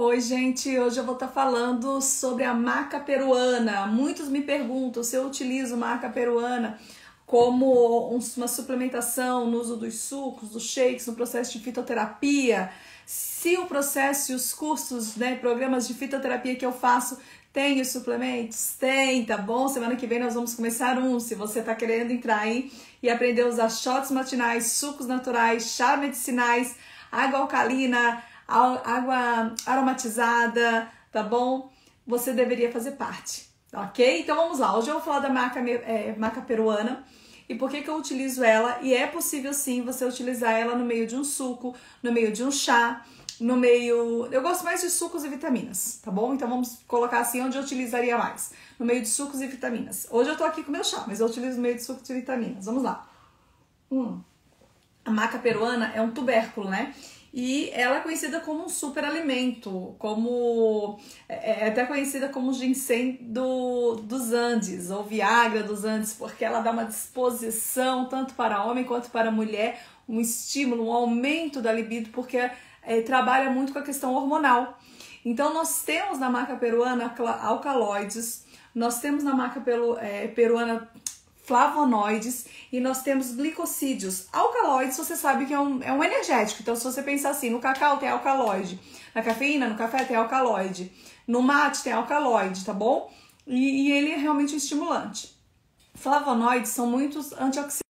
Oi, gente, hoje eu vou estar falando sobre a maca peruana. Muitos me perguntam se eu utilizo maca peruana como uma suplementação no uso dos sucos, dos shakes, no processo de fitoterapia. Se o processo e os cursos, programas de fitoterapia que eu faço tem os suplementos? Tem, tá bom? Semana que vem nós vamos começar se você tá querendo entrar aí e aprender a usar shots matinais, sucos naturais, chá medicinais, água alcalina, água aromatizada, tá bom? Você deveria fazer parte, ok? Então vamos lá, hoje eu vou falar da maca peruana e por que eu utilizo ela, e é possível sim você utilizar ela no meio de um suco, no meio de um chá, no meio... Eu gosto mais de sucos e vitaminas, tá bom? Então vamos colocar assim onde eu utilizaria mais, no meio de sucos e vitaminas. Hoje eu tô aqui com meu chá, mas eu utilizo no meio de sucos e vitaminas, vamos lá. A maca peruana é um tubérculo, né? E ela é conhecida como um superalimento, é até conhecida como ginseng dos Andes, ou Viagra dos Andes, porque ela dá uma disposição tanto para homem quanto para mulher, um estímulo, um aumento da libido, porque trabalha muito com a questão hormonal. Então nós temos na maca peruana alcaloides, nós temos na maca peruana flavonoides e nós temos glicosídeos. Alcaloides, você sabe que é um energético. Então, se você pensar assim, no cacau tem alcaloide, na cafeína, no café tem alcaloide, no mate tem alcaloide, tá bom? E ele é realmente um estimulante. Flavonoides são muitos antioxidantes.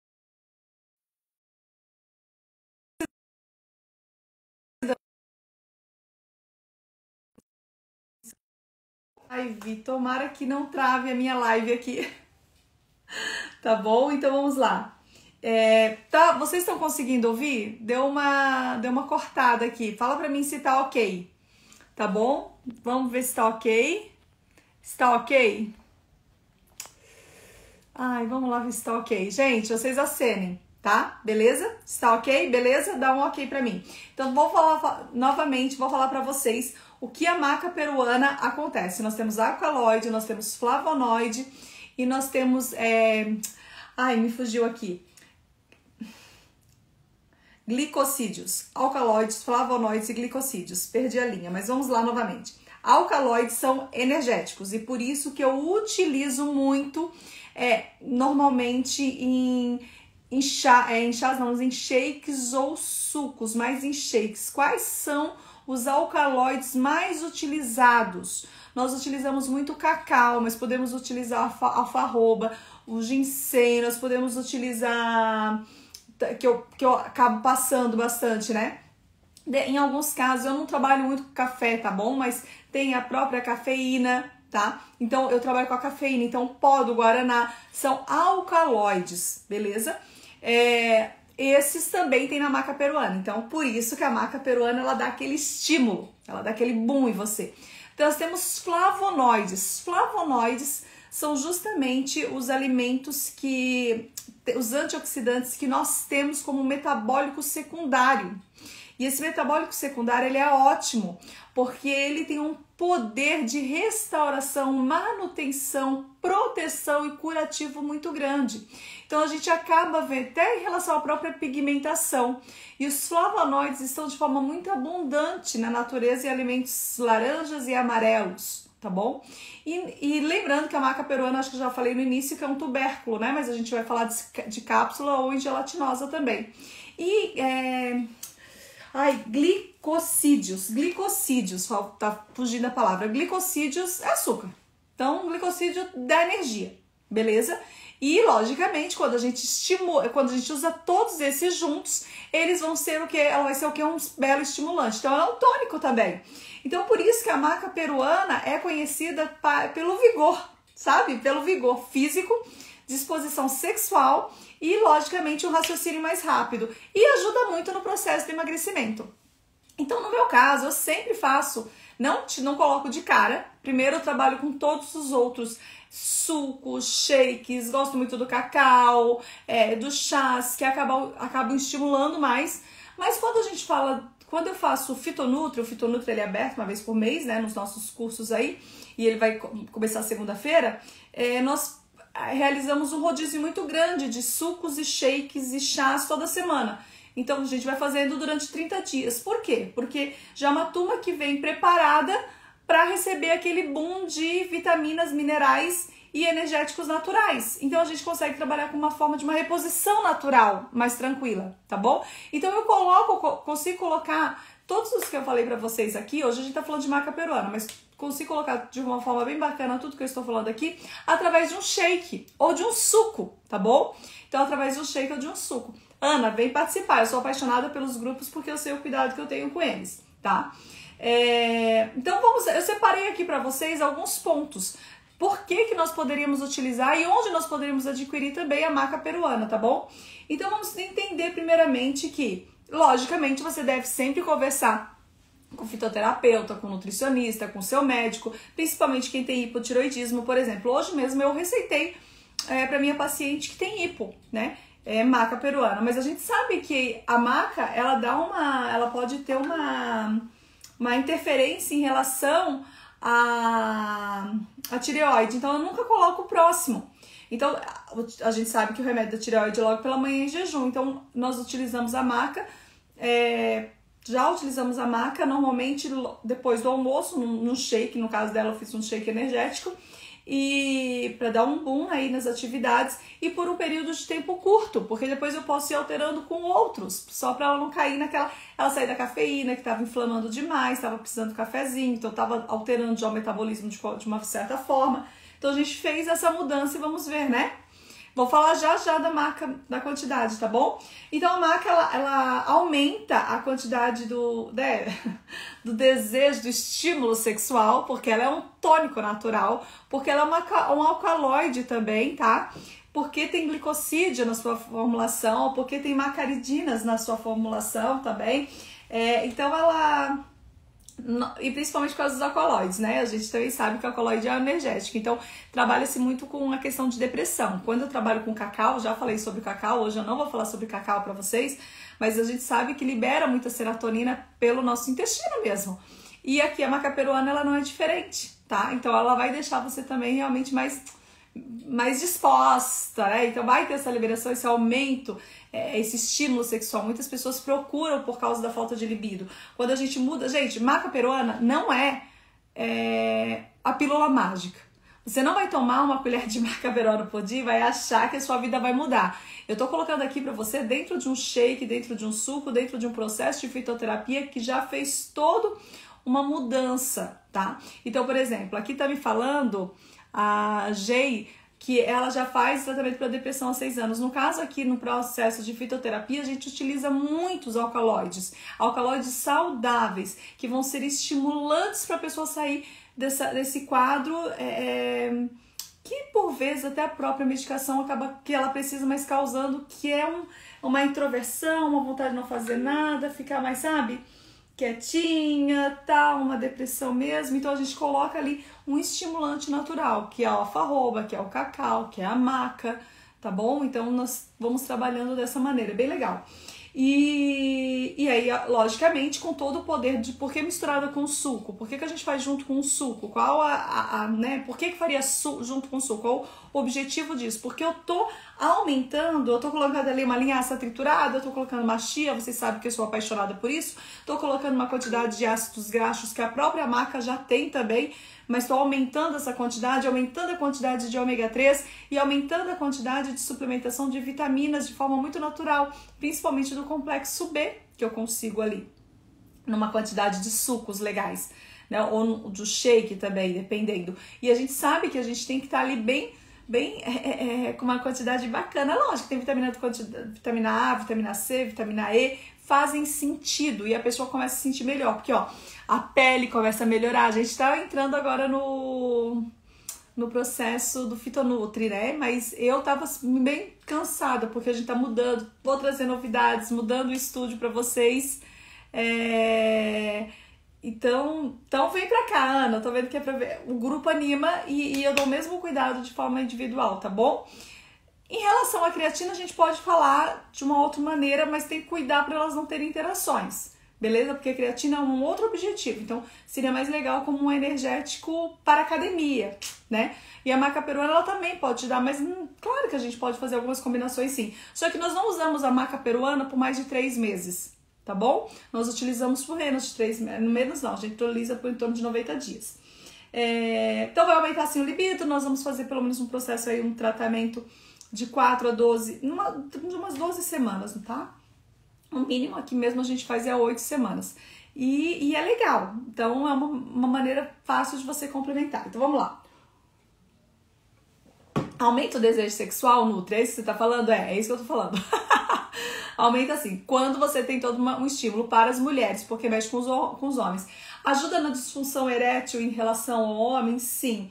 Ai, Vi, tomara que não trave a minha live aqui. Tá bom? Então vamos lá. Tá, vocês estão conseguindo ouvir? Deu uma cortada aqui. Fala pra mim se tá ok. Tá bom? Vamos ver se tá ok. Está ok? Ai, vamos lá ver se tá ok. Gente, vocês acenem, tá? Beleza? Está ok? Beleza? Dá um ok pra mim. Então vou falar novamente, vou falar pra vocês o que a maca peruana acontece. Nós temos alcaloide, nós temos flavonoide e nós temos... Ai, me fugiu aqui. Glicosídeos, alcaloides, flavonoides e glicosídeos. Perdi a linha, mas vamos lá novamente. Alcaloides são energéticos e por isso que eu utilizo muito, normalmente em shakes ou sucos, mas em shakes. Quais são os alcaloides mais utilizados? Nós utilizamos muito cacau, mas podemos utilizar alfarroba, o ginseng, nós podemos utilizar... Que eu acabo passando bastante, né? Em alguns casos, eu não trabalho muito com café, tá bom? Mas tem a própria cafeína, tá? Então, eu trabalho com a cafeína. Então, pó do guaraná são alcaloides, beleza? Esses também tem na maca peruana. Então, por isso que a maca peruana, ela dá aquele estímulo, ela dá aquele boom em você. Então, nós temos flavonoides. Flavonoides são justamente os alimentos os antioxidantes que nós temos como metabólico secundário. E esse metabólico secundário, ele é ótimo, porque ele tem um poder de restauração, manutenção, proteção e curativo muito grande. Então a gente acaba vendo até em relação à própria pigmentação. E os flavonoides estão de forma muito abundante na natureza em alimentos laranjas e amarelos, tá bom? E lembrando que a maca peruana, acho que eu já falei no início, que é um tubérculo, né? Mas a gente vai falar de cápsula ou em gelatinosa também. Glicosídeos, tá fugindo a palavra. Glicosídeos é açúcar. Então, glicosídeo dá energia, beleza? E, logicamente, quando a gente usa todos esses juntos, eles vão ser o quê? Ela vai ser o quê? Um belo estimulante. Então, ela é um tônico também. Então, por isso que a maca peruana é conhecida pelo vigor, sabe? Pelo vigor físico, disposição sexual e, logicamente, um raciocínio mais rápido. E ajuda muito no processo de emagrecimento. Então, no meu caso, eu sempre faço, não coloco de cara. Primeiro, eu trabalho com todos os outros sucos, shakes, gosto muito do cacau, dos chás, que acabam estimulando mais. Mas quando eu faço o Fitonutri ele é aberto uma vez por mês, né, nos nossos cursos aí, e ele vai começar segunda-feira, nós realizamos um rodízio muito grande de sucos e shakes e chás toda semana. Então a gente vai fazendo durante 30 dias. Por quê? Porque já é uma turma que vem preparada para receber aquele boom de vitaminas, minerais e energéticos naturais. Então a gente consegue trabalhar com uma forma de uma reposição natural, mais tranquila, tá bom? Então eu consigo colocar todos os que eu falei para vocês aqui. Hoje a gente tá falando de maca peruana, mas consigo colocar de uma forma bem bacana tudo que eu estou falando aqui através de um shake ou de um suco, tá bom? Então através de um shake ou de um suco. Ana, vem participar. Eu sou apaixonada pelos grupos porque eu sei o cuidado que eu tenho com eles, tá? Então eu separei aqui para vocês alguns pontos. Por que nós poderíamos utilizar e onde nós poderíamos adquirir também a maca peruana, tá bom? Então vamos entender primeiramente que, logicamente, você deve sempre conversar com fitoterapeuta, com nutricionista, com seu médico, principalmente quem tem hipotiroidismo, por exemplo. Hoje mesmo eu receitei para minha paciente que tem hipo, né? Maca peruana, mas a gente sabe que a maca, ela pode ter uma interferência em relação a tireoide, então eu nunca coloco próximo. Então a gente sabe que o remédio da tireoide é logo pela manhã em jejum, então nós utilizamos a maca, já utilizamos a maca normalmente depois do almoço, num shake. No caso dela eu fiz um shake energético, e para dar um boom aí nas atividades e por um período de tempo curto, porque depois eu posso ir alterando com outros, só para ela não cair ela sair da cafeína, que estava inflamando demais, estava precisando de cafezinho, então estava alterando já o metabolismo de uma certa forma. Então a gente fez essa mudança e vamos ver, né? Vou falar já da maca, da quantidade, tá bom? Então a maca, ela aumenta a quantidade do desejo, do estímulo sexual, porque ela é um tônico natural, porque ela é um alcaloide também, tá? Porque tem glicosídeo na sua formulação, porque tem macaridinas na sua formulação também. Então ela... E principalmente por causa dos alcaloides, né? A gente também sabe que o alcaloide é energético, então trabalha-se muito com a questão de depressão. Quando eu trabalho com cacau, já falei sobre cacau, hoje eu não vou falar sobre cacau para vocês, mas a gente sabe que libera muita serotonina pelo nosso intestino mesmo. E aqui a maca peruana, ela não é diferente, tá? Então ela vai deixar você também realmente mais disposta, né? Então vai ter essa liberação, esse aumento, esse estímulo sexual. Muitas pessoas procuram por causa da falta de libido. Quando a gente muda... Gente, maca peruana não é a pílula mágica. Você não vai tomar uma colher de maca peruana por dia e vai achar que a sua vida vai mudar. Eu tô colocando aqui pra você dentro de um shake, dentro de um suco, dentro de um processo de fitoterapia que já fez toda uma mudança, tá? Então, por exemplo, aqui tá me falando a Gei, que ela já faz tratamento para depressão há 6 anos. No caso aqui, no processo de fitoterapia, a gente utiliza muitos alcaloides saudáveis, que vão ser estimulantes para a pessoa sair desse quadro, que por vezes até a própria medicação acaba que ela precisa mais causando, que é uma introversão, uma vontade de não fazer nada, ficar mais, sabe, quietinha, tá, uma depressão mesmo. Então a gente coloca ali um estimulante natural, que é a alfarroba, que é o cacau, que é a maca, tá bom? Então nós vamos trabalhando dessa maneira, bem legal. E aí, logicamente, com todo o poder de... Por que misturada com suco? Por que a gente faz junto com o suco? Qual né? Por que faria junto com o suco? Qual o objetivo disso? Porque eu tô aumentando, eu tô colocando ali uma linhaça triturada, eu tô colocando uma chia, vocês sabem que eu sou apaixonada por isso, tô colocando uma quantidade de ácidos graxos que a própria maca já tem também, mas estou aumentando essa quantidade, aumentando a quantidade de ômega 3 e aumentando a quantidade de suplementação de vitaminas de forma muito natural, principalmente do complexo B, que eu consigo ali, numa quantidade de sucos legais, né? Ou do shake também, dependendo. E a gente sabe que a gente tem que estar ali bem com uma quantidade bacana. Lógico, tem vitamina A, vitamina C, vitamina E, fazem sentido e a pessoa começa a se sentir melhor, porque ó, a pele começa a melhorar. A gente tá entrando agora no processo do Fitonutri, né? Mas eu tava bem cansada, porque a gente tá mudando, vou trazer novidades, mudando o estúdio para vocês. Então vem pra cá, Ana, eu tô vendo que é pra ver. O grupo anima e eu dou o mesmo cuidado de forma individual, tá bom? Em relação à creatina, a gente pode falar de uma outra maneira, mas tem que cuidar para elas não terem interações, beleza? Porque a creatina é um outro objetivo, então seria mais legal como um energético para academia, né? E a maca peruana, ela também pode te dar, mas claro que a gente pode fazer algumas combinações sim. Só que nós não usamos a maca peruana por mais de 3 meses, tá bom? Nós utilizamos por menos de 3 meses, menos não, a gente utiliza por em torno de 90 dias. Então vai aumentar assim o libido, nós vamos fazer pelo menos um processo aí, um tratamento de 4 a 12, de umas 12 semanas, tá? O mínimo aqui mesmo a gente faz 8 semanas. E é legal, então é uma maneira fácil de você complementar. Então vamos lá. Aumenta o desejo sexual, nutre, é isso que você tá falando? É isso que eu tô falando. Aumenta assim, quando você tem todo um estímulo para as mulheres, porque mexe com os homens. Ajuda na disfunção erétil em relação ao homem? Sim,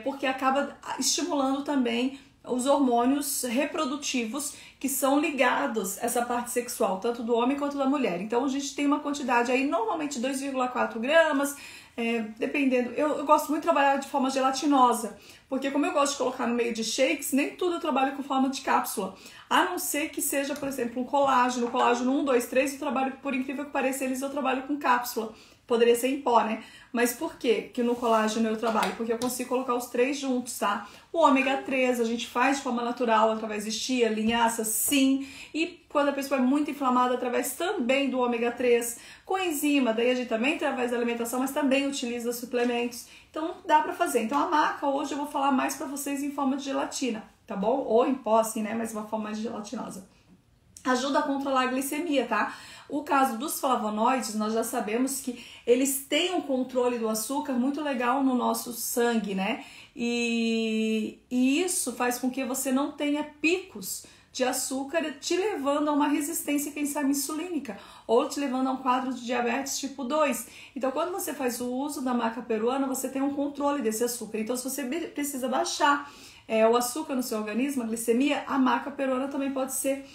porque acaba estimulando também os hormônios reprodutivos que são ligados a essa parte sexual, tanto do homem quanto da mulher. Então a gente tem uma quantidade aí, normalmente 2,4 gramas, dependendo. Eu gosto muito de trabalhar de forma gelatinosa, porque como eu gosto de colocar no meio de shakes, nem tudo eu trabalho com forma de cápsula. A não ser que seja, por exemplo, um colágeno 1, 2, 3, eu trabalho, por incrível que pareça, eu trabalho com cápsula. Poderia ser em pó, né? Mas por que no colágeno eu trabalho? Porque eu consigo colocar os 3 juntos, tá? O ômega 3 a gente faz de forma natural, através de chia, linhaça, sim. E quando a pessoa é muito inflamada, através também do ômega 3. Coenzima, daí a gente também através da alimentação, mas também utiliza suplementos. Então dá pra fazer. Então a maca hoje eu vou falar mais pra vocês em forma de gelatina, tá bom? Ou em pó, assim, né? Mas uma forma mais gelatinosa. Ajuda a controlar a glicemia, tá? O caso dos flavonoides, nós já sabemos que eles têm um controle do açúcar muito legal no nosso sangue, né? E isso faz com que você não tenha picos de açúcar, te levando a uma resistência, quem sabe, insulínica, ou te levando a um quadro de diabetes tipo 2. Então, quando você faz o uso da maca peruana, você tem um controle desse açúcar. Então, se você precisa baixar o açúcar no seu organismo, a glicemia, a maca peruana também pode ser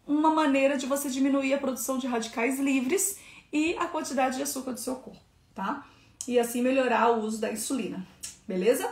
uma maneira de você diminuir a produção de radicais livres e a quantidade de açúcar do seu corpo, tá? E assim melhorar o uso da insulina, beleza?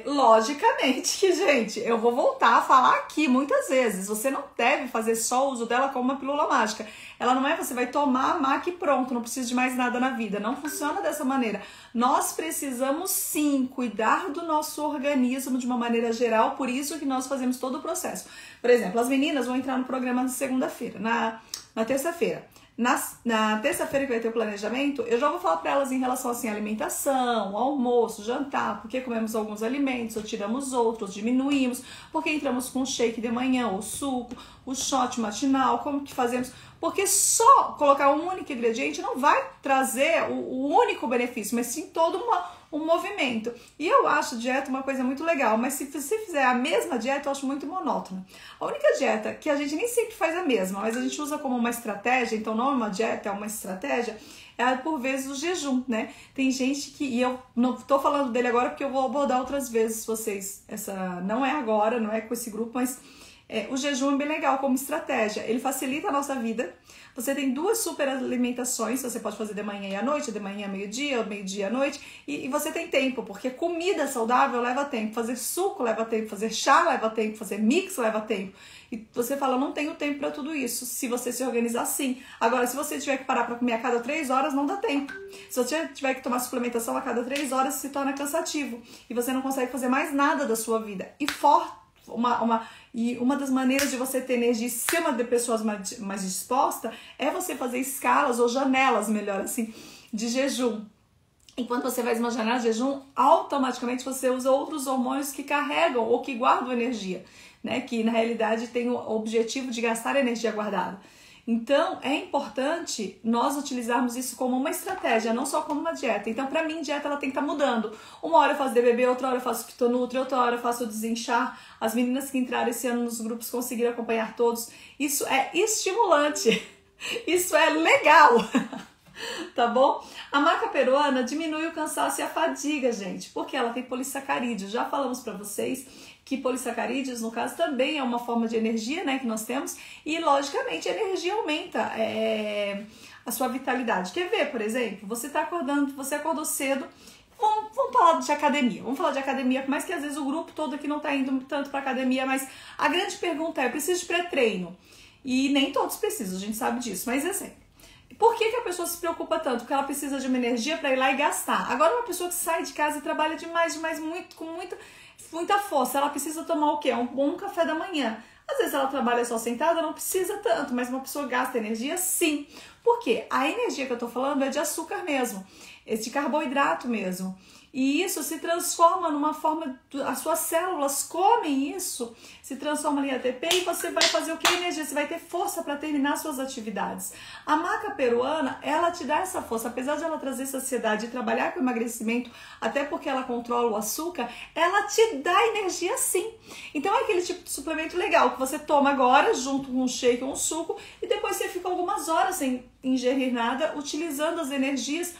Logicamente que, gente, eu vou voltar a falar aqui muitas vezes, você não deve fazer só o uso dela como uma pílula mágica. Ela não é você vai tomar a maca e pronto, não precisa de mais nada na vida. Não funciona dessa maneira. Nós precisamos sim cuidar do nosso organismo de uma maneira geral, por isso que nós fazemos todo o processo. Por exemplo, as meninas vão entrar no programa na segunda-feira, na terça-feira. Na terça-feira que vai ter o planejamento, eu já vou falar para elas em relação assim, à alimentação, almoço, jantar, porque comemos alguns alimentos, ou tiramos outros, diminuímos, porque entramos com shake de manhã, ou suco, o shot matinal, como que fazemos? Porque só colocar um único ingrediente não vai trazer o único benefício, mas sim todo um movimento. E eu acho dieta uma coisa muito legal, mas se você fizer a mesma dieta, eu acho muito monótona. A única dieta que a gente nem sempre faz a mesma, mas a gente usa como uma estratégia, então não é uma dieta, é uma estratégia, por vezes o jejum, né? Tem gente que, e eu não tô falando dele agora porque eu vou abordar outras vezes vocês, não é agora, não é com esse grupo, mas o jejum é bem legal como estratégia, ele facilita a nossa vida. Você tem 2 super alimentações, você pode fazer de manhã e à noite, de manhã meio-dia, meio-dia à noite, e você tem tempo, porque comida saudável leva tempo, fazer suco leva tempo, fazer chá leva tempo, fazer mix leva tempo. E você fala, eu não tenho tempo para tudo isso, se você se organizar assim. Agora, se você tiver que parar para comer a cada 3 horas, não dá tempo. Se você tiver que tomar suplementação a cada 3 horas, se torna cansativo. E você não consegue fazer mais nada da sua vida. E uma das maneiras de você ter energia e ser uma das pessoas mais disposta é você fazer escalas ou janelas, melhor assim, de jejum. Enquanto você faz uma janela de jejum, automaticamente você usa outros hormônios que carregam ou que guardam energia, né? Que na realidade tem o objetivo de gastar energia guardada. Então, é importante nós utilizarmos isso como uma estratégia, não só como uma dieta. Então, pra mim, dieta ela tem que estar mudando. Uma hora eu faço DBB, outra hora eu faço Fitonutri, outra hora eu faço o desinchar. As meninas que entraram esse ano nos grupos conseguiram acompanhar todos. Isso é estimulante. Isso é legal. Tá bom? A maca peruana diminui o cansaço e a fadiga, gente, porque ela tem polissacarídeos. Já falamos pra vocês que polissacarídeos, no caso, também é uma forma de energia, né, que nós temos, e logicamente a energia aumenta a sua vitalidade. Quer ver, por exemplo, você acordou cedo, vamos falar de academia, por mais que às vezes o grupo todo aqui não tá indo tanto pra academia, mas a grande pergunta é, preciso de pré-treino? E nem todos precisam, a gente sabe disso, mas assim, Por que a pessoa se preocupa tanto? Porque ela precisa de uma energia para ir lá e gastar. Agora, uma pessoa que sai de casa e trabalha demais, com muita força, ela precisa tomar o quê? Um bom café da manhã. Às vezes ela trabalha só sentada, não precisa tanto, mas uma pessoa gasta energia sim. Por quê? A energia que eu tô falando é de açúcar mesmo, é de carboidrato mesmo. E isso se transforma numa forma, as suas células comem isso, se transforma em ATP e você vai fazer o que? Energia, você vai ter força para terminar suas atividades. A maca peruana, ela te dá essa força, apesar de ela trazer saciedade e trabalhar com emagrecimento, até porque ela controla o açúcar, ela te dá energia sim. Então é aquele tipo de suplemento legal que você toma agora, junto com um shake ou um suco, e depois você fica algumas horas sem ingerir nada, utilizando as energias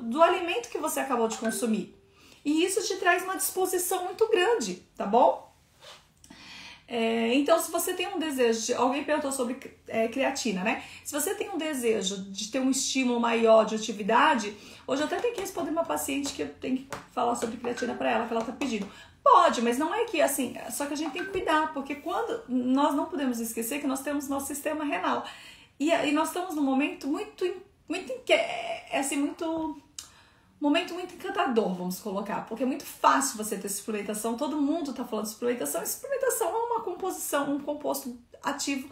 do alimento que você acabou de consumir. E isso te traz uma disposição muito grande, tá bom? Então, se você tem um desejo, alguém perguntou sobre creatina, né? Se você tem um desejo de ter um estímulo maior de atividade, hoje eu até tenho que responder uma paciente que eu tenho que falar sobre creatina para ela, que ela tá pedindo. Pode, mas não é que assim, só que a gente tem que cuidar, porque quando nós não podemos esquecer que nós temos nosso sistema renal. E nós estamos num momento muito momento muito encantador, vamos colocar, porque é muito fácil você ter suplementação, todo mundo tá falando de suplementação, e suplementação é uma composição, um composto ativo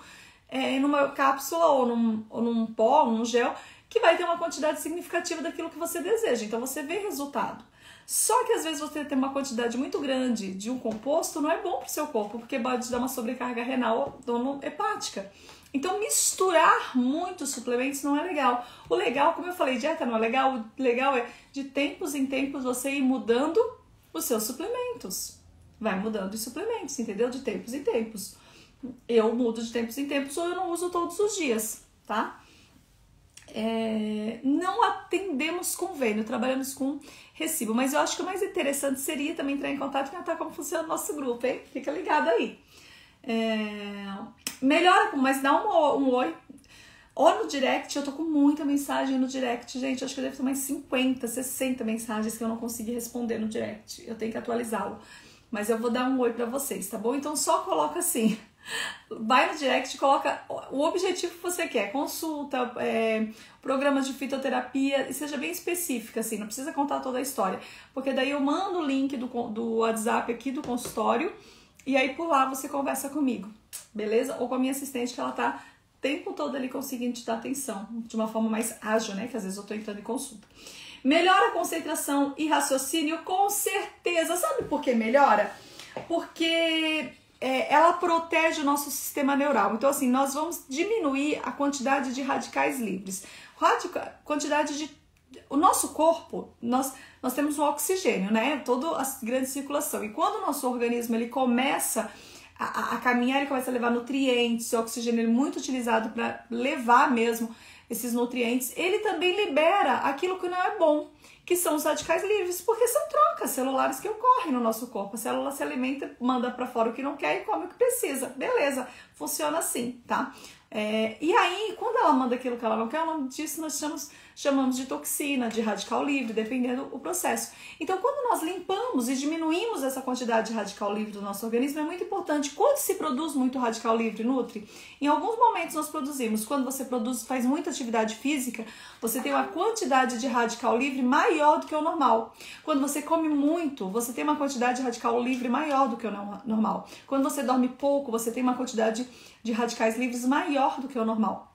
numa cápsula ou num pó, num gel, que vai ter uma quantidade significativa daquilo que você deseja, então você vê resultado. Só que às vezes você tem uma quantidade muito grande de um composto, não é bom pro seu corpo, porque pode dar uma sobrecarga renal ou hepática. Então, misturar muitos suplementos não é legal. O legal, como eu falei, dieta não é legal. O legal é, de tempos em tempos, você ir mudando os seus suplementos. Vai mudando os suplementos, entendeu? De tempos em tempos. Eu mudo de tempos em tempos ou eu não uso todos os dias, tá? Não atendemos convênio, trabalhamos com recibo. Mas eu acho que o mais interessante seria também entrar em contato e perguntar como funciona o nosso grupo, hein? Fica ligado aí. Melhora, mas dá um oi. Ou no direct, eu tô com muita mensagem no direct, gente. Acho que eu devo ter mais 50, 60 mensagens que eu não consegui responder no direct. Eu tenho que atualizá-lo. Mas eu vou dar um oi pra vocês, tá bom? Então só coloca assim. Vai no direct, coloca o objetivo que você quer. Consulta, programas de fitoterapia. E seja bem específica, assim. Não precisa contar toda a história. Porque daí eu mando o link do WhatsApp aqui do consultório. E aí por lá você conversa comigo, beleza? Ou com a minha assistente, que ela tá o tempo todo ali conseguindo te dar atenção, de uma forma mais ágil, né? Que às vezes eu tô entrando em consulta. Melhora a concentração e raciocínio, com certeza. Sabe por que melhora? Porque ela protege o nosso sistema neural. Então assim, nós vamos diminuir a quantidade de radicais livres. O nosso corpo, nós temos um oxigênio, né? Toda a grande circulação. E quando o nosso organismo ele começa a caminhar, ele começa a levar nutrientes, o oxigênio é muito utilizado para levar mesmo esses nutrientes, ele também libera aquilo que não é bom, que são os radicais livres, porque são trocas celulares que ocorrem no nosso corpo. A célula se alimenta, manda para fora o que não quer e come o que precisa. Beleza, funciona assim, tá? E aí, quando ela manda aquilo que ela não quer, o nome disso nós chamamos de toxina, de radical livre, dependendo do processo. Então, quando nós limpamos e diminuímos essa quantidade de radical livre do nosso organismo, é muito importante. Quando se produz muito radical livre, Nutri, em alguns momentos nós produzimos. Quando você faz muita atividade física, você tem uma quantidade de radical livre maior do que o normal. Quando você come muito, você tem uma quantidade de radical livre maior do que o normal. Quando você dorme pouco, você tem uma quantidade de radicais livres maior do que o normal.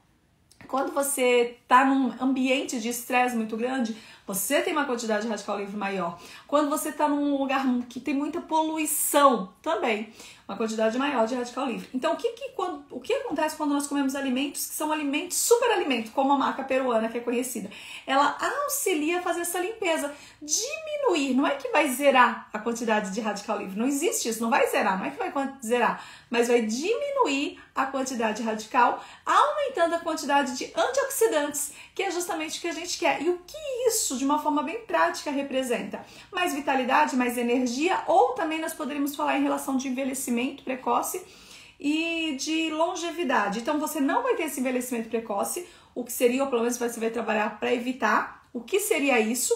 Quando você está num ambiente de estresse muito grande, você tem uma quantidade de radical livre maior. Quando você está num lugar que tem muita poluição, também uma quantidade maior de radical livre. Então, o que acontece quando nós comemos alimentos que são alimentos, super alimentos, como a maca peruana, que é conhecida? Ela auxilia a fazer essa limpeza, diminuir, não é que vai zerar a quantidade de radical livre, não existe isso, não vai zerar, não é que vai zerar, mas vai diminuir a quantidade radical, aumentando a quantidade de antioxidantes, que é justamente o que a gente quer. E o que isso, de uma forma bem prática, representa? Mais vitalidade, mais energia, ou também nós poderíamos falar em relação de envelhecimento precoce e de longevidade. Então você não vai ter esse envelhecimento precoce, o que seria, ou pelo menos você vai trabalhar para evitar. O que seria isso?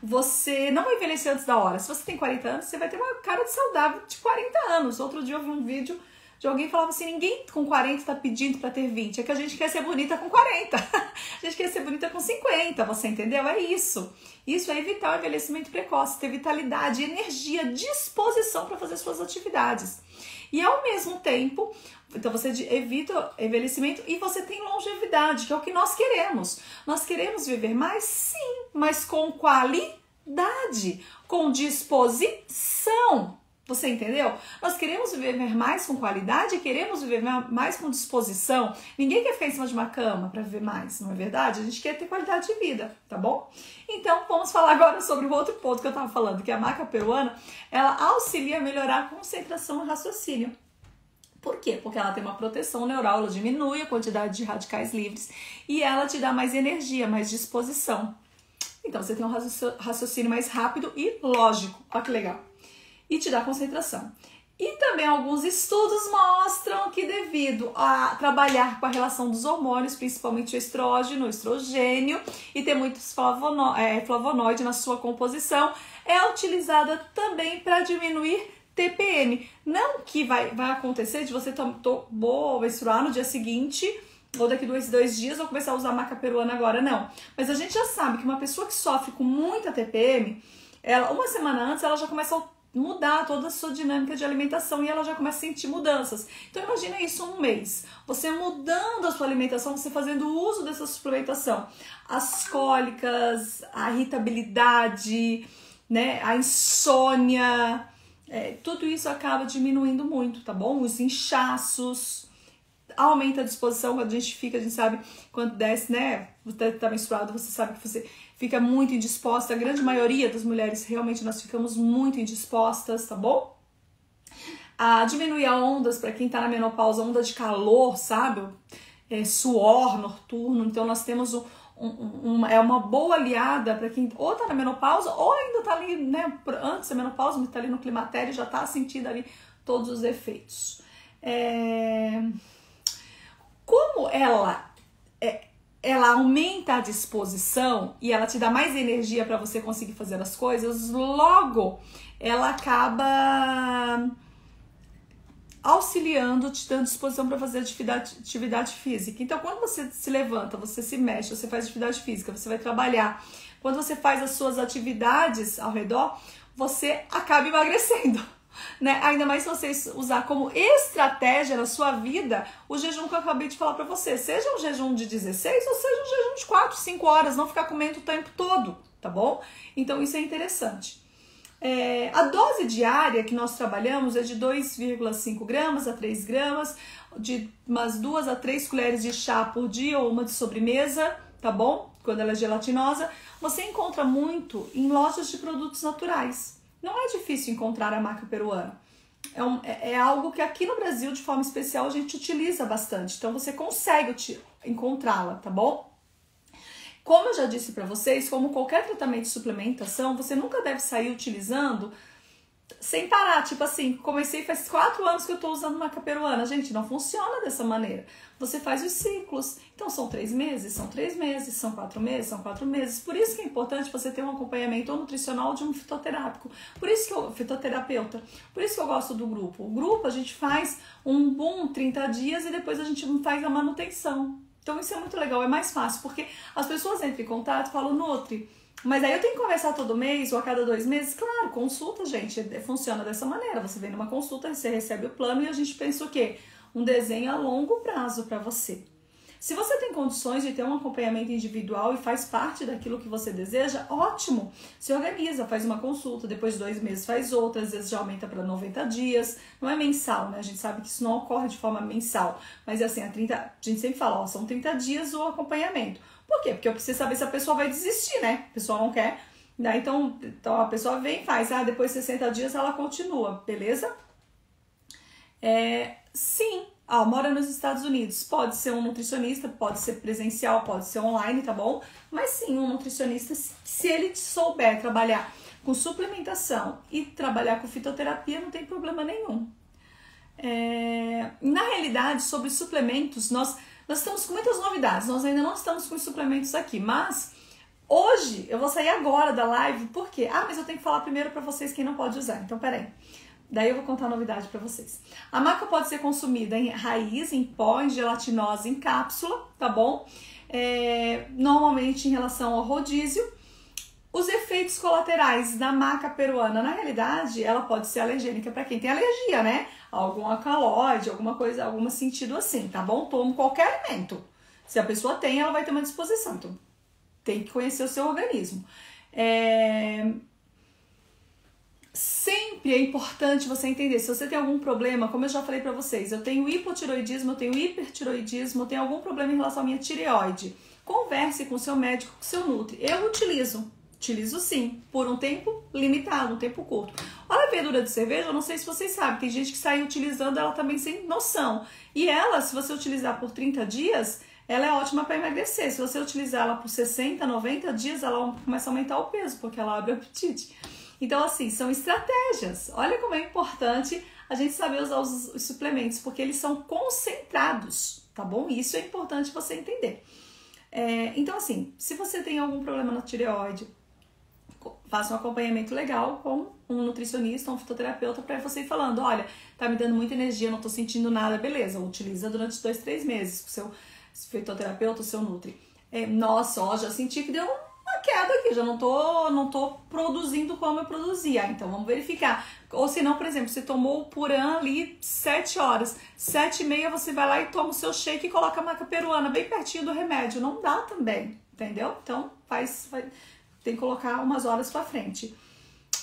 Você não vai envelhecer antes da hora. Se você tem 40 anos, você vai ter uma cara de saudável de 40 anos. Outro dia eu vi um vídeo de alguém que falava assim, ninguém com 40 tá pedindo pra ter 20, é que a gente quer ser bonita com 40, a gente quer ser bonita com 50, você entendeu? É isso. Isso é evitar o envelhecimento precoce, ter vitalidade, energia, disposição para fazer suas atividades. E ao mesmo tempo, então você evita o envelhecimento e você tem longevidade, que é o que nós queremos. Nós queremos viver mais? Sim, mas com qualidade, com disposição. Você entendeu? Nós queremos viver mais com qualidade, queremos viver mais com disposição. Ninguém quer ficar em cima de uma cama para viver mais, não é verdade? A gente quer ter qualidade de vida, tá bom? Então, vamos falar agora sobre o outro ponto que eu estava falando, que a maca peruana, ela auxilia a melhorar a concentração e raciocínio. Por quê? Porque ela tem uma proteção neural, ela diminui a quantidade de radicais livres e ela te dá mais energia, mais disposição. Então, você tem um raciocínio mais rápido e lógico. Olha que legal. E te dá concentração. E também alguns estudos mostram que devido a trabalhar com a relação dos hormônios, principalmente o estrógeno, o estrogênio, e ter muitos flavonoides na sua composição, é utilizada também para diminuir TPM. Não que vai acontecer de você menstruar no dia seguinte, ou daqui 2 dias, ou começar a usar a maca peruana agora, não. Mas a gente já sabe que uma pessoa que sofre com muita TPM, uma semana antes, ela já começa a mudar toda a sua dinâmica de alimentação e ela já começa a sentir mudanças. Então imagina isso um mês, você mudando a sua alimentação, você fazendo uso dessa suplementação, as cólicas, a irritabilidade, né, a insônia, tudo isso acaba diminuindo muito, tá bom? Os inchaços, aumenta a disposição, quando a gente sabe, quando desce, né, você tá menstruado, você sabe que você fica muito indisposta, a grande maioria das mulheres realmente nós ficamos muito indispostas, tá bom? Diminuir as ondas, para quem tá na menopausa, onda de calor, sabe? Suor noturno, então nós temos uma boa aliada para quem ou tá na menopausa ou ainda tá ali, né, antes da menopausa, mas tá ali no climatério e já tá sentindo ali todos os efeitos. Como ela aumenta a disposição e ela te dá mais energia para você conseguir fazer as coisas, logo ela acaba auxiliando, te dando disposição para fazer atividade física. Então, quando você se levanta, você se mexe, você faz atividade física, você vai trabalhar, quando você faz as suas atividades ao redor, você acaba emagrecendo. Né? Ainda mais se você usar como estratégia na sua vida o jejum que eu acabei de falar pra você, seja um jejum de 16 ou seja um jejum de 4, 5 horas, não ficar comendo o tempo todo, tá bom? Então isso é interessante. A dose diária que nós trabalhamos é de 2,5 gramas a 3 gramas, de umas 2 a 3 colheres de chá por dia ou uma de sobremesa, tá bom? Quando ela é gelatinosa, você encontra muito em lojas de produtos naturais. Não é difícil encontrar a maca peruana. É algo que aqui no Brasil, de forma especial, a gente utiliza bastante. Então, você consegue encontrá-la, tá bom? Como eu já disse pra vocês, como qualquer tratamento de suplementação, você nunca deve sair utilizando sem parar. Tipo assim, comecei faz 4 anos que eu tô usando maca peruana. Gente, não funciona dessa maneira. Você faz os ciclos. Então, são 3 meses, são 3 meses, são 4 meses, são 4 meses. Por isso que é importante você ter um acompanhamento ou nutricional ou de um fitoterápico. Fitoterapeuta. Por isso que eu gosto do grupo. O grupo, a gente faz um boom 30 dias e depois a gente faz a manutenção. Então, isso é muito legal, é mais fácil, porque as pessoas entram em contato e falam, Nutri, mas aí eu tenho que conversar todo mês ou a cada 2 meses? Claro, consulta, gente, funciona dessa maneira. Você vem numa consulta, você recebe o plano e a gente pensa o quê? Um desenho a longo prazo para você. Se você tem condições de ter um acompanhamento individual e faz parte daquilo que você deseja, ótimo! Se organiza, faz uma consulta, depois de 2 meses faz outra, às vezes já aumenta para 90 dias. Não é mensal, né? A gente sabe que isso não ocorre de forma mensal. Mas assim, a gente sempre fala, ó, são 30 dias o acompanhamento. Por quê? Porque eu preciso saber se a pessoa vai desistir, né? A pessoa não quer. Né? Então a pessoa vem e faz, depois de 60 dias ela continua, beleza? Sim. Mora nos Estados Unidos, pode ser um nutricionista, pode ser presencial, pode ser online, tá bom? Mas sim, um nutricionista, se ele souber trabalhar com suplementação e trabalhar com fitoterapia, não tem problema nenhum. Na realidade, sobre suplementos, nós estamos com muitas novidades, nós ainda não estamos com os suplementos aqui, mas hoje eu vou sair agora da live, por quê? Mas eu tenho que falar primeiro pra vocês quem não pode usar, então peraí. Daí eu vou contar a novidade para vocês. A maca pode ser consumida em raiz, em pó, em gelatinose, em cápsula, tá bom? Normalmente em relação ao rodízio. Os efeitos colaterais da maca peruana, na realidade, ela pode ser alergênica para quem tem alergia, né? Algum alcaloide, alguma coisa, algum sentido assim, tá bom? Toma qualquer alimento. Se a pessoa tem, ela vai ter uma disposição. Então, tem que conhecer o seu organismo. Sempre é importante você entender, se você tem algum problema, como eu já falei pra vocês, eu tenho hipotiroidismo, eu tenho hipertiroidismo, eu tenho algum problema em relação à minha tireoide. Converse com o seu médico, com o seu nutri. Eu utilizo sim, por um tempo limitado, um tempo curto. Olha a verdura de cerveja, eu não sei se vocês sabem, tem gente que sai utilizando ela também sem noção. E ela, se você utilizar por 30 dias, ela é ótima para emagrecer. Se você utilizar ela por 60, 90 dias, ela começa a aumentar o peso, porque ela abre o apetite. Então, assim, são estratégias. Olha como é importante a gente saber usar os suplementos, porque eles são concentrados, tá bom? Isso é importante você entender. Então, assim, se você tem algum problema na tireoide, faça um acompanhamento legal com um nutricionista, um fitoterapeuta, para você ir falando, olha, tá me dando muita energia, não tô sentindo nada, beleza, utiliza durante 2, 3 meses com o seu fitoterapeuta, o seu nutri. Nossa, ó, já senti que deu uma queda aqui, já não tô produzindo como eu produzia, então vamos verificar. Ou se não, por exemplo, você tomou o Puran ali 7 horas, 7h30 você vai lá e toma o seu shake e coloca a maca peruana bem pertinho do remédio, não dá também, entendeu? Então tem que colocar umas horas pra frente.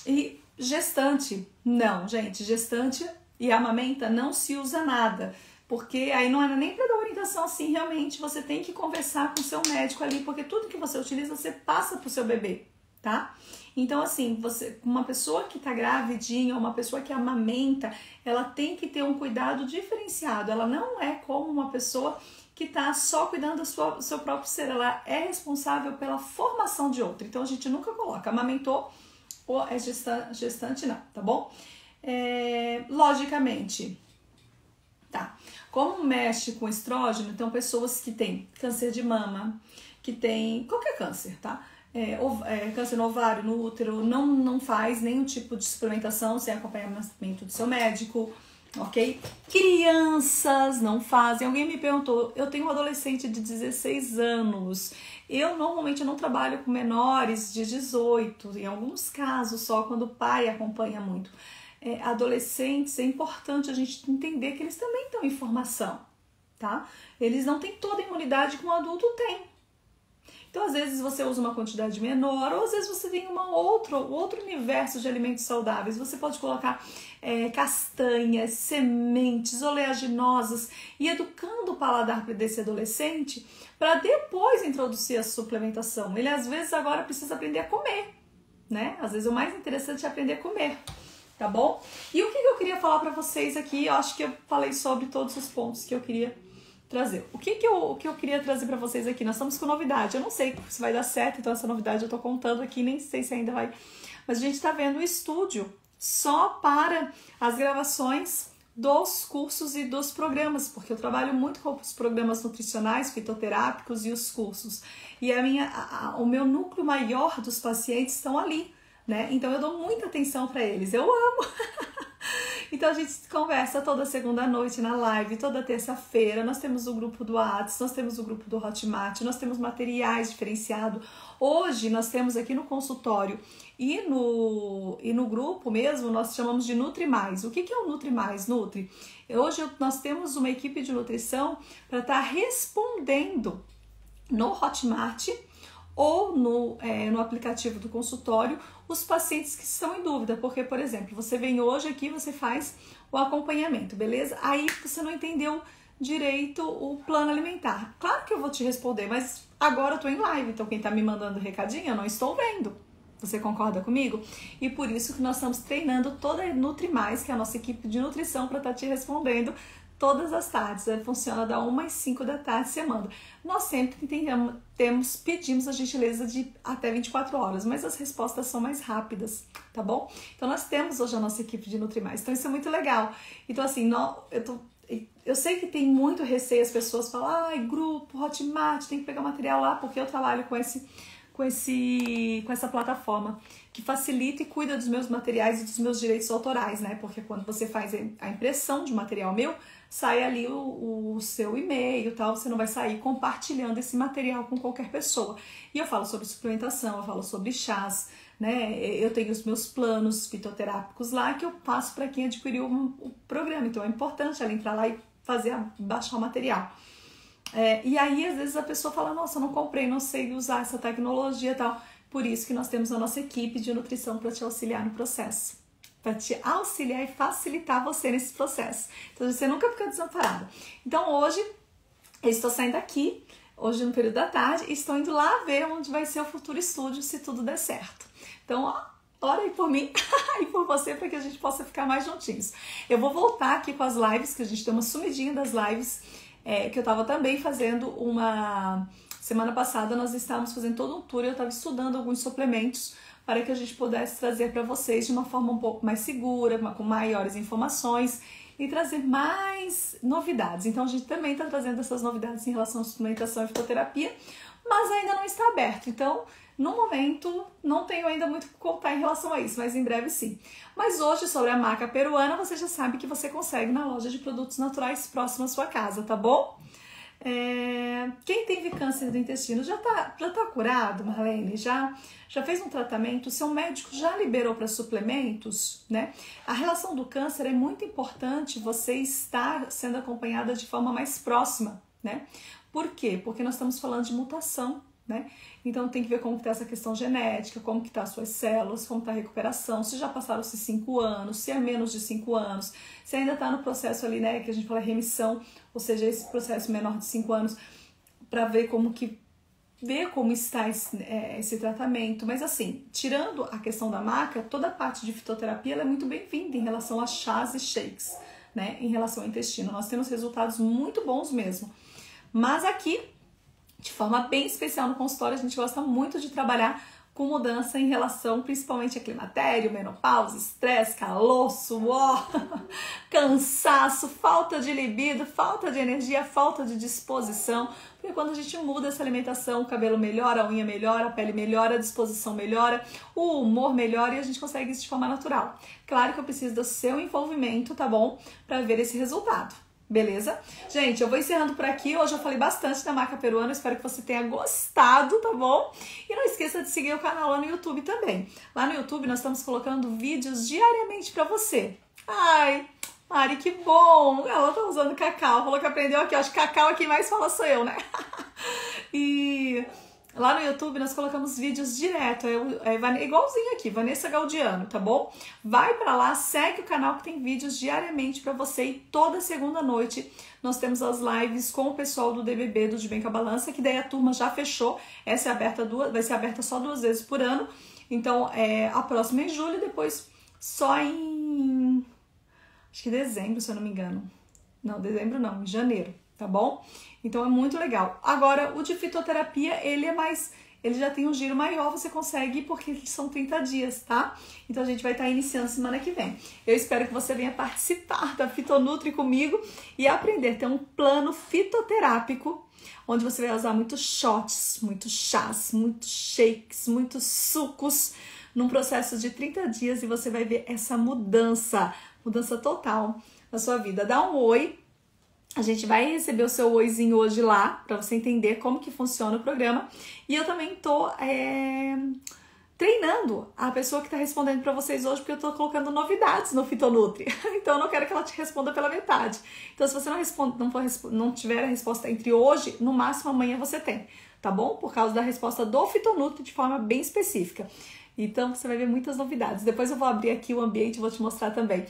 E gestante, não, gente, gestante e amamenta não se usa nada, porque aí não era nem para dar orientação assim, realmente você tem que conversar com o seu médico ali, porque tudo que você utiliza você passa pro seu bebê, tá? Então assim, uma pessoa que tá gravidinha, uma pessoa que amamenta, ela tem que ter um cuidado diferenciado, ela não é como uma pessoa que tá só cuidando do seu próprio ser, ela é responsável pela formação de outra. Então a gente nunca coloca amamentou ou é gestante não, tá bom? Logicamente, tá? Como mexe com estrógeno, então pessoas que têm câncer de mama, que tem qualquer câncer, tá? Câncer no ovário, no útero, não faz nenhum tipo de suplementação sem acompanhamento do seu médico, ok? Crianças não fazem. Alguém me perguntou, eu tenho um adolescente de 16 anos, eu normalmente não trabalho com menores de 18, em alguns casos só quando o pai acompanha muito. Adolescentes, é importante a gente entender que eles também estão em formação, tá? Eles não têm toda a imunidade que um adulto tem. Então, às vezes você usa uma quantidade menor, ou às vezes você tem outro universo de alimentos saudáveis. Você pode colocar castanhas, sementes, oleaginosas e educando o paladar desse adolescente para depois introduzir a suplementação. Ele, às vezes, agora precisa aprender a comer, né? Às vezes o mais interessante é aprender a comer. Tá bom? E o que eu queria falar pra vocês aqui, eu acho que eu falei sobre todos os pontos que eu queria trazer. O que eu queria trazer pra vocês aqui? Nós estamos com novidade, eu não sei se vai dar certo, então essa novidade eu tô contando aqui, nem sei se ainda vai. Mas a gente tá vendo o estúdio só para as gravações dos cursos e dos programas, porque eu trabalho muito com os programas nutricionais, fitoterápicos e os cursos. E o meu núcleo maior dos pacientes estão ali, né? Então eu dou muita atenção para eles, eu amo. Então a gente conversa toda segunda noite na live, toda terça-feira. Nós temos o grupo do WhatsApp, nós temos o grupo do Hotmart, nós temos materiais diferenciados. Hoje nós temos aqui no consultório e no grupo mesmo, nós chamamos de Nutri Mais. O que é o Nutri Mais, Nutri? Hoje nós temos uma equipe de nutrição para estar respondendo no Hotmart ou no aplicativo do consultório os pacientes que estão em dúvida, porque, por exemplo, você vem hoje aqui, você faz o acompanhamento, beleza? Aí você não entendeu direito o plano alimentar. Claro que eu vou te responder, mas agora eu tô em live, então quem tá me mandando recadinho, eu não estou vendo. Você concorda comigo? E por isso que nós estamos treinando toda a Nutri Mais, que é a nossa equipe de nutrição, para estar te respondendo todas as tardes. Funciona da 1 às 5 da tarde, você manda. Nós sempre pedimos a gentileza de até 24 horas, mas as respostas são mais rápidas, tá bom? Então nós temos hoje a nossa equipe de Nutri Mais, então isso é muito legal. Então assim, eu sei que tem muito receio, as pessoas falam, grupo, Hotmart, tem que pegar material lá, porque eu trabalho com esse com essa plataforma que facilita e cuida dos meus materiais e dos meus direitos autorais, né? Porque quando você faz a impressão de material meu, sai ali o seu e-mail e tal, você não vai sair compartilhando esse material com qualquer pessoa. E eu falo sobre suplementação, eu falo sobre chás, né? Eu tenho os meus planos fitoterápicos lá que eu passo para quem adquiriu o programa. Então é importante ela entrar lá e baixar o material. E aí, às vezes, a pessoa fala, nossa, eu não comprei, não sei usar essa tecnologia e tal. Por isso que nós temos a nossa equipe de nutrição para te auxiliar no processo. Para te auxiliar e facilitar você nesse processo. Então, você nunca fica desamparado. Então, hoje, eu estou saindo aqui, hoje no período da tarde, e estou indo lá ver onde vai ser o futuro estúdio, se tudo der certo. Então, ó, ora aí por mim e por você, para que a gente possa ficar mais juntinhos. Eu vou voltar aqui com as lives, que a gente deu uma sumidinha das lives, que eu estava também fazendo uma... Semana passada nós estávamos fazendo todo um tour e eu estava estudando alguns suplementos para que a gente pudesse trazer para vocês de uma forma um pouco mais segura, com maiores informações e trazer mais novidades. Então a gente também está trazendo essas novidades em relação à suplementação e fitoterapia, mas ainda não está aberto. Então, no momento, não tenho ainda muito o que contar em relação a isso, mas em breve sim. Mas hoje, sobre a maca peruana, você já sabe que você consegue na loja de produtos naturais próxima à sua casa, tá bom? Quem teve câncer do intestino já tá curado, Marlene? Já fez um tratamento? O seu médico já liberou para suplementos, né? A relação do câncer é muito importante você estar sendo acompanhada de forma mais próxima, né? Por quê? Porque nós estamos falando de mutação, né? Então tem que ver como que tá essa questão genética, como que tá as suas células, como tá a recuperação, se já passaram-se 5 anos, se é menos de 5 anos, se ainda tá no processo ali, né, que a gente fala remissão, ou seja, esse processo menor de 5 anos, para ver como está esse tratamento. Mas assim, tirando a questão da maca, toda a parte de fitoterapia ela é muito bem-vinda em relação a chás e shakes, né, em relação ao intestino. Nós temos resultados muito bons mesmo. Mas aqui, de forma bem especial no consultório, a gente gosta muito de trabalhar com mudança em relação principalmente a climatério, menopausa, estresse, calor, suor, cansaço, falta de libido, falta de energia, falta de disposição. Porque quando a gente muda essa alimentação, o cabelo melhora, a unha melhora, a pele melhora, a disposição melhora, o humor melhora e a gente consegue isso de forma natural. Claro que eu preciso do seu envolvimento, tá bom? Para ver esse resultado. Beleza? Gente, eu vou encerrando por aqui. Hoje eu falei bastante da maca peruana. Espero que você tenha gostado, tá bom? E não esqueça de seguir o canal lá no YouTube também. Lá no YouTube nós estamos colocando vídeos diariamente pra você. Ai, Mari, que bom! Ela tá usando cacau. Falou que aprendeu aqui. Acho que cacau é quem mais fala sou eu, né? E... lá no YouTube nós colocamos vídeos direto, igualzinho aqui, Vanessa Gaudiano, tá bom? Vai pra lá, segue o canal que tem vídeos diariamente pra você e toda segunda noite nós temos as lives com o pessoal do DBB, do De Bem com a Balança, que daí a turma já fechou, essa é aberta vai ser aberta só 2 vezes por ano, então a próxima é em julho, depois só em, acho que dezembro, se eu não me engano. Não, dezembro não, em janeiro, tá bom? Então é muito legal. Agora, o de fitoterapia, ele já tem um giro maior, você consegue porque são 30 dias, tá? Então a gente vai estar iniciando semana que vem. Eu espero que você venha participar da Fitonutri comigo e aprender a ter um plano fitoterápico, onde você vai usar muitos shots, muitos chás, muitos shakes, muitos sucos, num processo de 30 dias e você vai ver essa mudança total na sua vida. Dá um oi. A gente vai receber o seu oizinho hoje lá, para você entender como que funciona o programa. E eu também tô treinando a pessoa que tá respondendo para vocês hoje, porque eu tô colocando novidades no Fitonutri. Então eu não quero que ela te responda pela metade. Então se você não tiver a resposta entre hoje, no máximo amanhã você tem, tá bom? Por causa da resposta do Fitonutri de forma bem específica. Então você vai ver muitas novidades. Depois eu vou abrir aqui o ambiente e vou te mostrar também.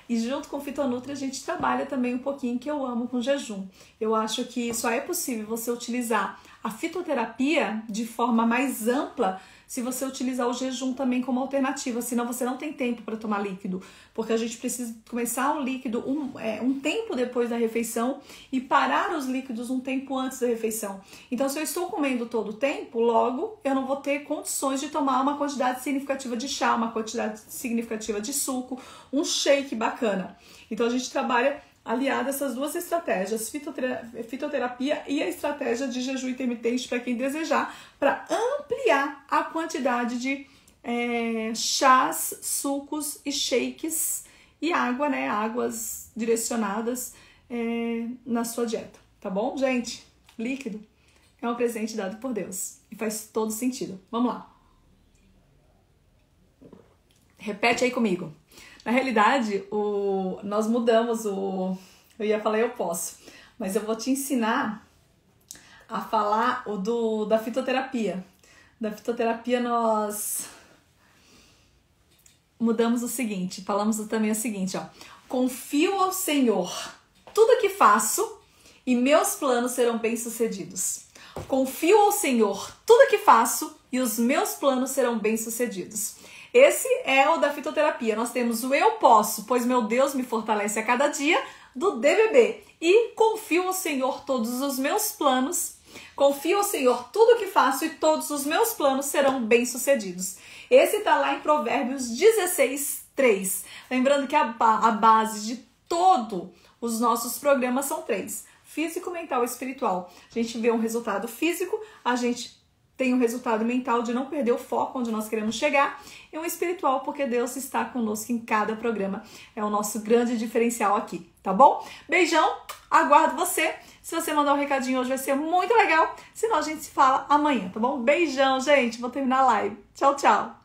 E junto com o Fitonutri a gente trabalha também um pouquinho que eu amo com jejum. Eu acho que só é possível você utilizar a fitoterapia de forma mais ampla se você utilizar o jejum também como alternativa, senão você não tem tempo para tomar líquido, porque a gente precisa começar um líquido um tempo depois da refeição e parar os líquidos um tempo antes da refeição. Então, se eu estou comendo todo o tempo, logo eu não vou ter condições de tomar uma quantidade significativa de chá, uma quantidade significativa de suco, um shake bacana. Então, a gente trabalha aliada a essas duas estratégias, fitoterapia e a estratégia de jejum intermitente para quem desejar, para ampliar a quantidade de chás, sucos e shakes e água, né? Águas direcionadas na sua dieta, tá bom, gente? Líquido é um presente dado por Deus e faz todo sentido. Vamos lá. Repete aí comigo. Na realidade, nós mudamos eu ia falar eu posso, mas eu vou te ensinar a falar da fitoterapia. Da fitoterapia nós mudamos o seguinte, falamos também o seguinte, ó. Confio ao Senhor tudo que faço e meus planos serão bem-sucedidos. Confio ao Senhor tudo que faço e os meus planos serão bem-sucedidos. Esse é o da fitoterapia. Nós temos o eu posso, pois meu Deus me fortalece a cada dia, do DBB. E confio ao Senhor todos os meus planos. Confio ao Senhor tudo que faço e todos os meus planos serão bem-sucedidos. Esse está lá em Provérbios 16:3. Lembrando que a base de todos os nossos programas são 3. Físico, mental e espiritual. A gente vê um resultado físico, a gente tem um resultado mental de não perder o foco onde nós queremos chegar, e um espiritual porque Deus está conosco em cada programa. É o nosso grande diferencial aqui, tá bom? Beijão, aguardo você. Se você mandar um recadinho hoje vai ser muito legal, senão a gente se fala amanhã, tá bom? Beijão, gente, vou terminar a live. Tchau, tchau.